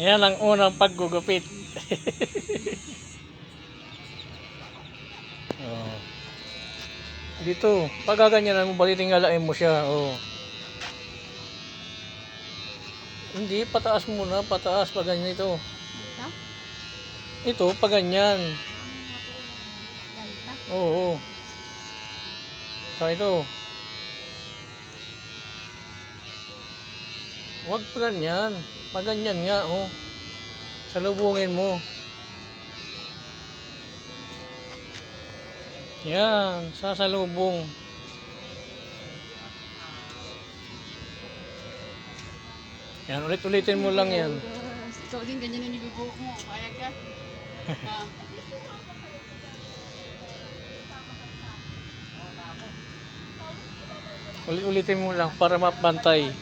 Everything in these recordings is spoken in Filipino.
Ayan ang unang paggugupit. Oh. Dito, pag gaganyanan mo, balitingalain mo siya. Oh. Hindi, pataas muna, pataas pag ganyan ito. Ito? Ito, pag ganyan. Ganito? Oo. Saka ito. Huwag pa ganyan. Pag ganyan nga, oh. Salubungin mo. Yan, sasalubong. Yan, ulit-ulitin mo lang yan. Ikaw din, ganyan yung nibubuhok mo. Kaya ka? Ulit-ulitin mo lang para mapantay.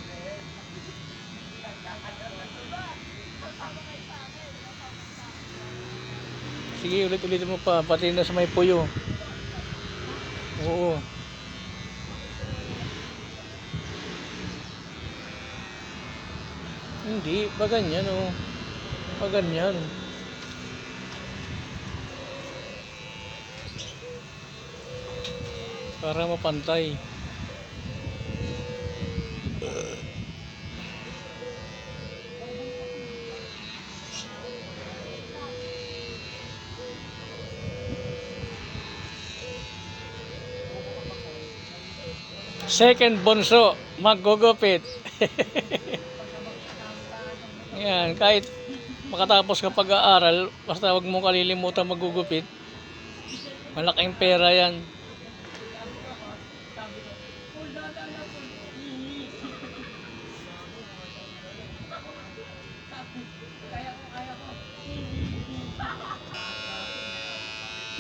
Sige, ulit-ulitin mo pa, pati na sa may puyo. Oo. Hindi, pa ganyan oh. Pa ganyan. Para mapantay. Second bunso, maggugupit. Yan, kahit makatapos ka pag-aaral, basta wag mong kalilimutan maggugupit. Malaking pera yan.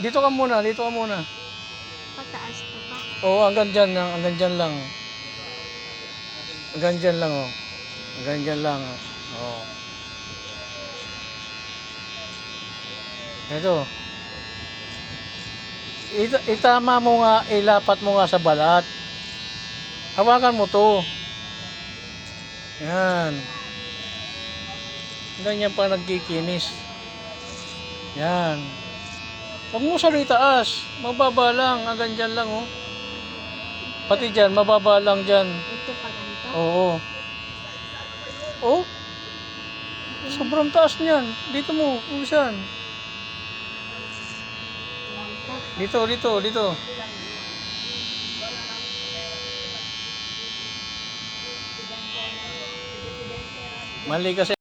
Dito ka muna, dito ka muna. Pataas pa pa. Oo, hanggang dyan lang, hanggang dyan lang. Hanggang dyan lang, oh. Hanggang dyan lang, oh. Oh. Ito. Itama mo nga, ilapat mo nga sa balat. Hawakan mo to. Yan. Ganyan pa nagkikinis. Yan. Huwag mo sa itaas. Mababa lang. Hanggang dyan lang, oh. Pati dyan, mababa lang dyan. Ito pa ganito? Oo. Oh? Sobrang taas niyan. Dito mo, usan. Dito, dito, dito. Mali kasi.